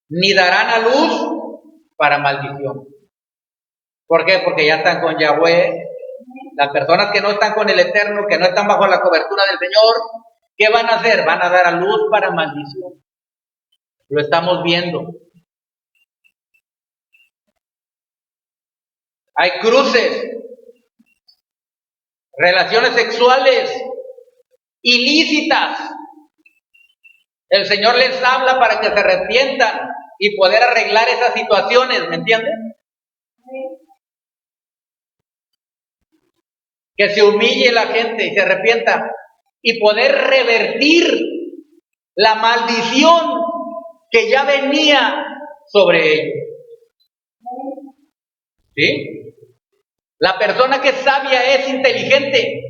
ni darán a luz para maldición. ¿Por qué? Porque ya están con Yahweh. Las personas que no están con el Eterno, que no están bajo la cobertura del Señor, ¿qué van a hacer? Van a dar a luz para maldición. Lo estamos viendo. Hay cruces, relaciones sexuales ilícitas. El Señor les habla para que se arrepientan y poder arreglar esas situaciones, ¿me entienden? Que se humille la gente y se arrepienta y poder revertir la maldición que ya venía sobre ellos. ¿Sí? La persona que es sabia es inteligente.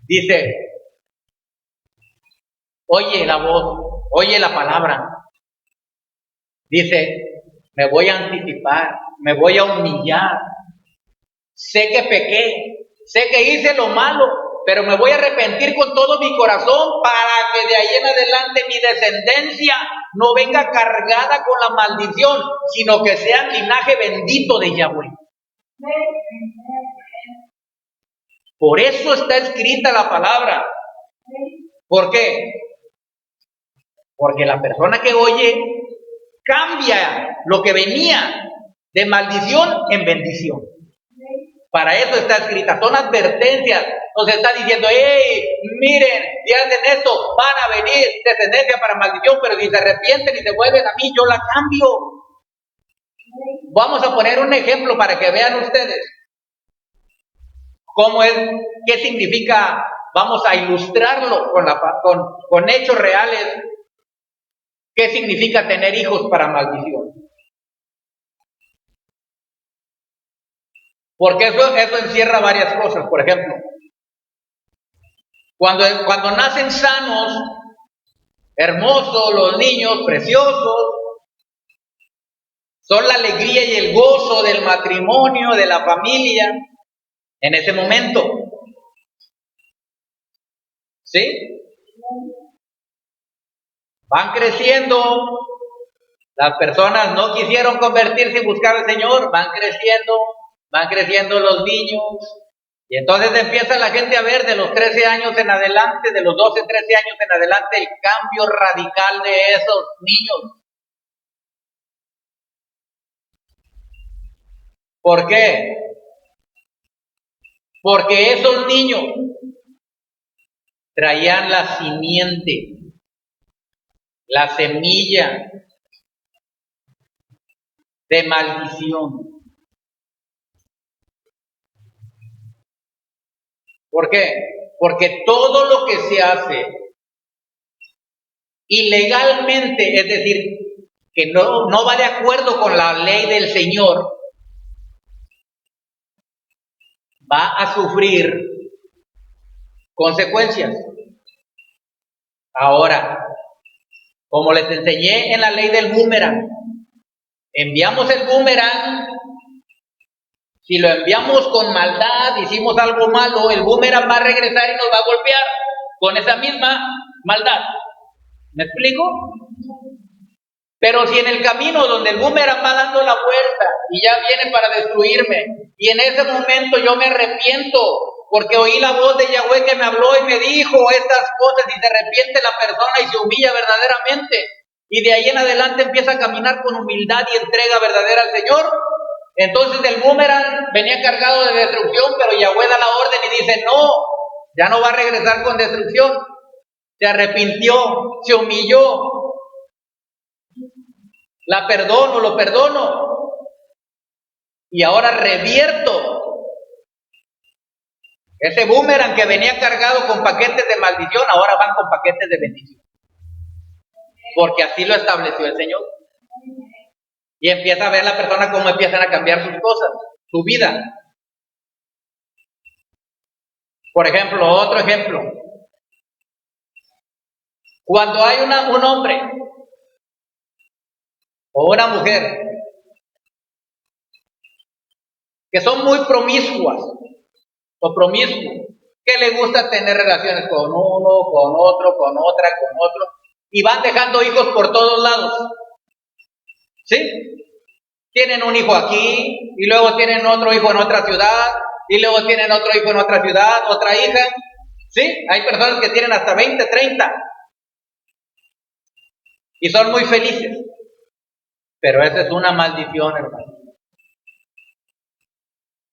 Dice, oye la voz, oye la palabra. Dice, me voy a anticipar, me voy a humillar. Sé que pequé, sé que hice lo malo, pero me voy a arrepentir con todo mi corazón para que de ahí en adelante mi descendencia no venga cargada con la maldición, sino que sea linaje bendito de Yahweh. Por eso está escrita la palabra. ¿Por qué? Porque la persona que oye cambia lo que venía de maldición en bendición. Para eso está escrita, son advertencias. Nos está diciendo, hey, miren, si hacen esto, van a venir descendencia para maldición, pero si se arrepienten y se vuelven a mí, yo la cambio. Vamos a poner un ejemplo para que vean ustedes cómo es, qué significa, vamos a ilustrarlo con hechos reales, qué significa tener hijos para maldición. Porque eso encierra varias cosas. Por ejemplo, cuando nacen sanos, hermosos, los niños, preciosos, son la alegría y el gozo del matrimonio, de la familia, en ese momento. ¿Sí? Van creciendo, las personas no quisieron convertirse y buscar al Señor, van creciendo los niños, y entonces empieza la gente a ver de los 13 años en adelante, de los 12, 13 años en adelante, el cambio radical de esos niños. ¿Por qué? Porque esos niños traían la simiente, la semilla de maldición. ¿Por qué? Porque todo lo que se hace ilegalmente, es decir, que no va de acuerdo con la ley del Señor, va a sufrir consecuencias. Ahora, como les enseñé en la ley del boomerang, enviamos el boomerang. Si lo enviamos con maldad, hicimos algo malo, el boomerang va a regresar y nos va a golpear con esa misma maldad. ¿Me explico? Pero si en el camino donde el boomerang va dando la vuelta y ya viene para destruirme, y en ese momento yo me arrepiento porque oí la voz de Yahweh que me habló y me dijo estas cosas, y se arrepiente la persona y se humilla verdaderamente, y de ahí en adelante empieza a caminar con humildad y entrega verdadera al Señor, entonces el boomerang venía cargado de destrucción, pero Yahweh da la orden y dice, no, ya no va a regresar con destrucción. Se arrepintió, se humilló, la perdono, lo perdono, y ahora revierto ese boomerang que venía cargado con paquetes de maldición, ahora van con paquetes de bendición, porque así lo estableció el Señor. Y empieza a ver la persona cómo empiezan a cambiar sus cosas, su vida. Por ejemplo, otro ejemplo. Cuando hay un hombre o una mujer que son muy promiscuas o promiscuos, que le gusta tener relaciones con uno, con otro, con otra, con otro, y van dejando hijos por todos lados. ¿Sí? Tienen un hijo aquí, y luego tienen otro hijo en otra ciudad, y luego tienen otro hijo en otra ciudad, otra hija. ¿Sí? Hay personas que tienen hasta 20, 30 y son muy felices. Pero esa es una maldición, hermano.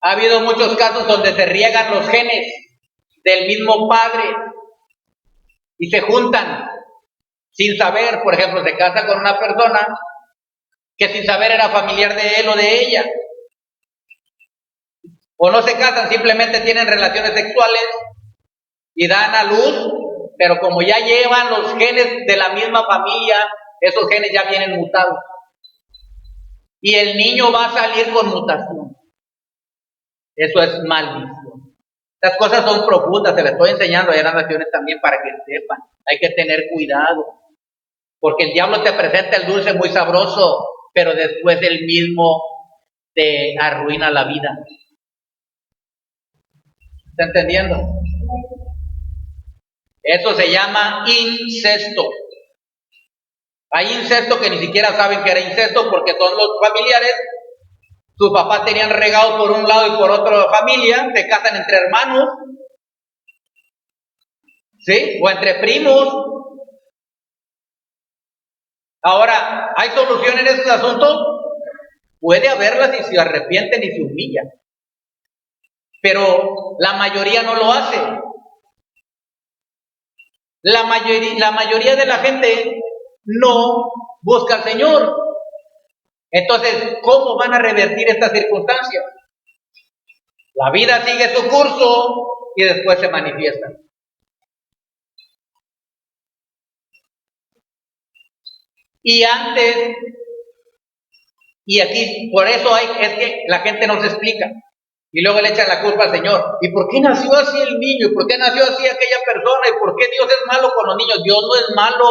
Ha habido muchos casos donde se riegan los genes del mismo padre y se juntan sin saber. Por ejemplo, se casa con una persona que sin saber era familiar de él o de ella. O no se casan, simplemente tienen relaciones sexuales y dan a luz, pero como ya llevan los genes de la misma familia, esos genes ya vienen mutados. Y el niño va a salir con mutación. Eso es maldición. Estas cosas son profundas, se las estoy enseñando a las naciones también para que sepan. Hay que tener cuidado, porque el diablo te presenta el dulce muy sabroso, pero después él mismo te arruina la vida. ¿Está entendiendo? Eso se llama incesto. Hay incesto que ni siquiera saben que era incesto porque son los familiares. Sus papás tenían regados por un lado y por otro familia, se casan entre hermanos, ¿sí? O entre primos. Ahora, ¿hay solución en estos asuntos? Puede haberlas si se arrepienten y se humillan. Pero la mayoría no lo hace. La mayoría de la gente no busca al Señor. Entonces, ¿cómo van a revertir estas circunstancias? La vida sigue su curso y después se manifiesta. Y antes, y aquí, por eso es que la gente no se explica. Y luego le echan la culpa al Señor. ¿Y por qué nació así el niño? ¿Y por qué nació así aquella persona? ¿Y por qué Dios es malo con los niños? Dios no es malo.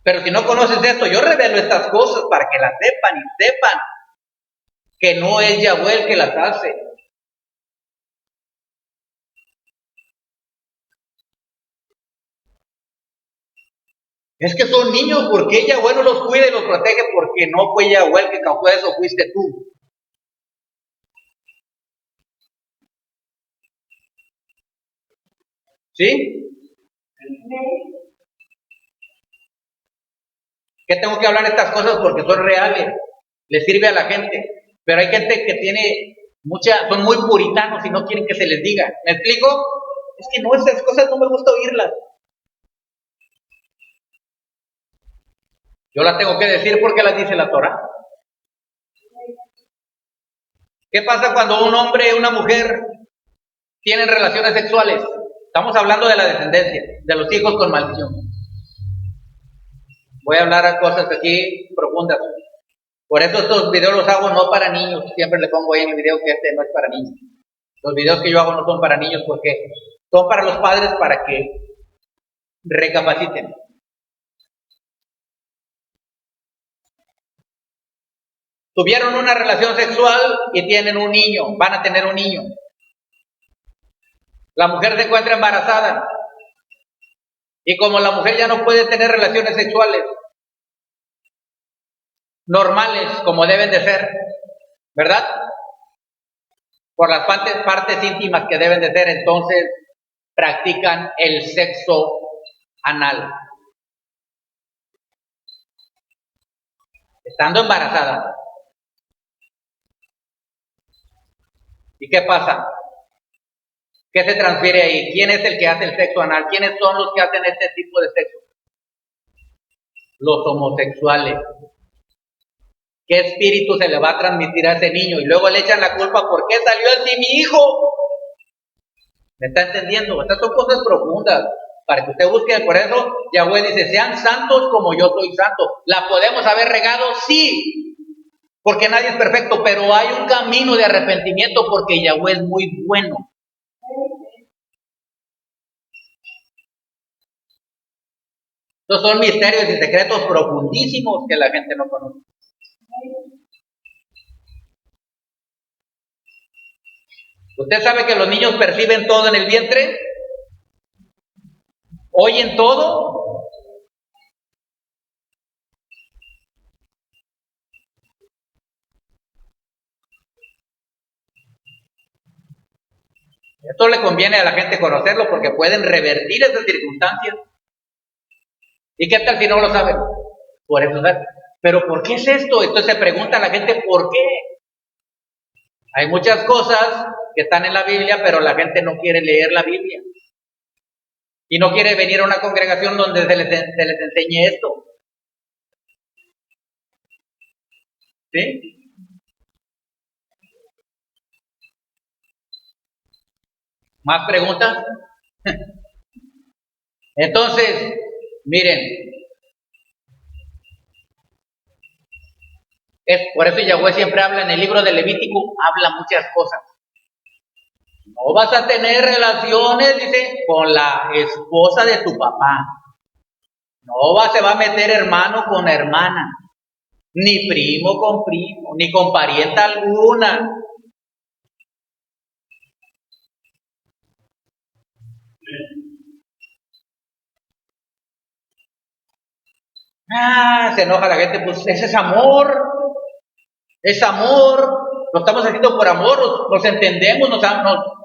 Pero si no conoces esto, yo revelo estas cosas para que las sepan y sepan que no es Yahweh el que las hace. Es que son niños, ¿por qué Yahweh no los cuida y los protege? Porque no fue Yahweh el que causó eso, fuiste tú. ¿Sí? ¿Qué tengo que hablar de estas cosas? Porque son reales, le sirve a la gente. Pero hay gente que tiene son muy puritanos y no quieren que se les diga. ¿Me explico? Es que no, esas cosas no me gusta oírlas. Yo las tengo que decir porque las dice la Torah. ¿Qué pasa cuando un hombre y una mujer tienen relaciones sexuales? Estamos hablando de la descendencia, de los hijos con maldición. Voy a hablar de cosas aquí profundas. Por eso estos videos los hago no para niños. Siempre le pongo ahí en el video que este no es para niños. Los videos que yo hago no son para niños porque son para los padres para que recapaciten. Tuvieron una relación sexual y tienen un niño, van a tener un niño. La mujer se encuentra embarazada y como la mujer ya no puede tener relaciones sexuales normales como deben de ser, ¿verdad? Por las partes íntimas que deben de ser, entonces practican el sexo anal. Estando embarazada. ¿Y qué pasa? ¿Qué se transfiere ahí? ¿Quién es el que hace el sexo anal? ¿Quiénes son los que hacen este tipo de sexo? Los homosexuales. ¿Qué espíritu se le va a transmitir a ese niño? Y luego le echan la culpa, ¿por qué salió así mi hijo? ¿Me está entendiendo? Estas son cosas profundas para que usted busque. Por eso Yahweh dice, sean santos como yo soy santo. ¿La podemos haber regado? Sí, porque nadie es perfecto, pero hay un camino de arrepentimiento porque Yahweh es muy bueno. Estos son misterios y secretos profundísimos que la gente no conoce. ¿Usted sabe que los niños perciben todo en el vientre? ¿Oyen todo? Esto le conviene a la gente conocerlo porque pueden revertir esas circunstancias. ¿Y qué tal si no lo saben? Por eso, ¿sabes? ¿Pero por qué es esto? Entonces se pregunta a la gente, ¿por qué? Hay muchas cosas que están en la Biblia, pero la gente no quiere leer la Biblia. Y no quiere venir a una congregación donde se les enseñe esto. ¿Sí? ¿Más preguntas? Entonces, miren, por eso Yahweh siempre habla en el libro de Levítico, habla muchas cosas. No vas a tener relaciones, dice, con la esposa de tu papá. Se va a meter hermano con hermana, ni primo con primo, ni con parienta alguna. Se enoja la gente, pues ese es amor, lo estamos haciendo por amor, nos entendemos, nos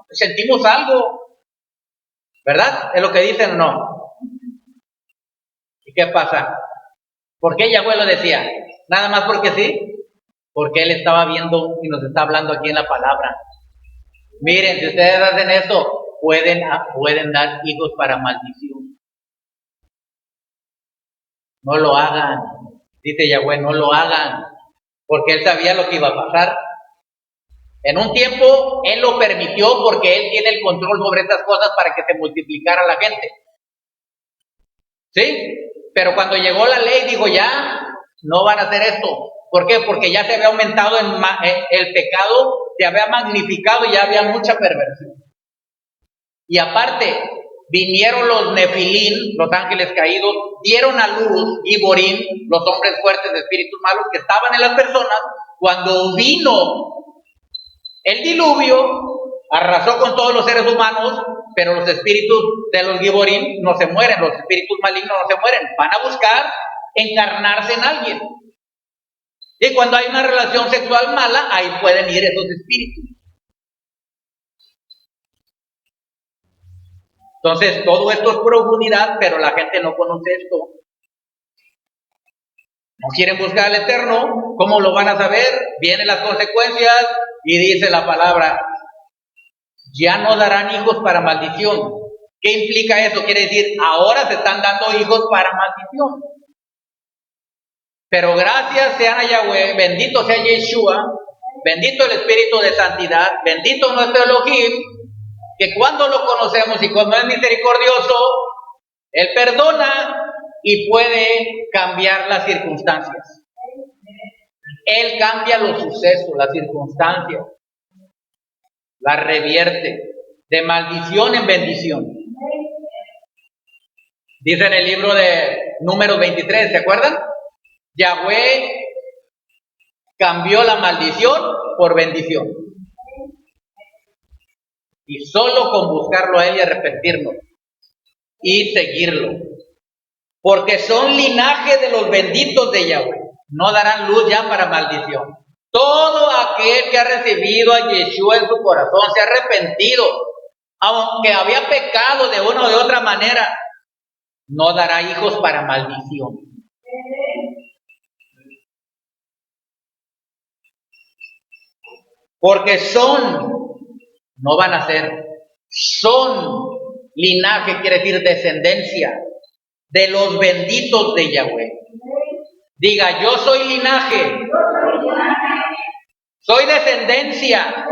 sentimos algo, ¿verdad? Es lo que dicen o no. ¿Y qué pasa? ¿Por qué Yahweh lo decía? Nada más porque sí, porque él estaba viendo y nos está hablando aquí en la palabra. Miren, si ustedes hacen eso, pueden dar hijos para maldición. No lo hagan, dice Yahweh, no lo hagan, porque él sabía lo que iba a pasar. En un tiempo, él lo permitió porque él tiene el control sobre estas cosas para que se multiplicara la gente. ¿Sí? Pero cuando llegó la ley, dijo, ya, no van a hacer esto. ¿Por qué? Porque ya se había aumentado el pecado, se había magnificado y ya había mucha perversión. Y aparte, vinieron los Nefilín, los ángeles caídos, dieron a luz, Giborim, los hombres fuertes de espíritus malos que estaban en las personas. Cuando vino el diluvio, arrasó con todos los seres humanos, pero los espíritus de los Giborim no se mueren, los espíritus malignos no se mueren, van a buscar encarnarse en alguien. Y cuando hay una relación sexual mala, ahí pueden ir esos espíritus. Entonces, todo esto es profundidad, pero la gente no conoce esto. No quieren buscar al Eterno. ¿Cómo lo van a saber? Vienen las consecuencias y dice la palabra, ya no darán hijos para maldición. ¿Qué implica eso? Quiere decir, ahora se están dando hijos para maldición. Pero gracias sean a Yahweh, bendito sea Yeshua, bendito el Espíritu de Santidad, bendito nuestro Elohim, que cuando lo conocemos y cuando es misericordioso, Él perdona y puede cambiar las circunstancias. Él cambia los sucesos, las circunstancias, las revierte de maldición en bendición. Dice en el libro de Números 23, ¿se acuerdan? Yahweh cambió la maldición por bendición. Y solo con buscarlo a Él y arrepentirnos y seguirlo. Porque son linaje de los benditos de Yahweh. No darán luz ya para maldición. Todo aquel que ha recibido a Yeshua en su corazón, se ha arrepentido, aunque había pecado de una o de otra manera, no dará hijos para maldición. Porque no van a ser, son linaje, quiere decir descendencia, de los benditos de Yahweh. Diga, yo soy linaje, soy descendencia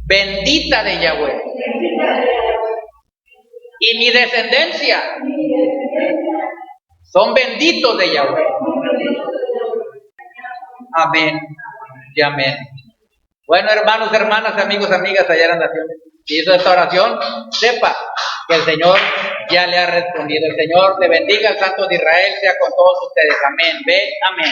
bendita de Yahweh. Y mi descendencia son benditos de Yahweh. Amén y amén. Bueno, hermanos, hermanas, amigos, amigas allá en las naciones, si hizo esta oración, sepa que el Señor ya le ha respondido. El Señor le bendiga, el Santo de Israel sea con todos ustedes. Amén. Ve, amén.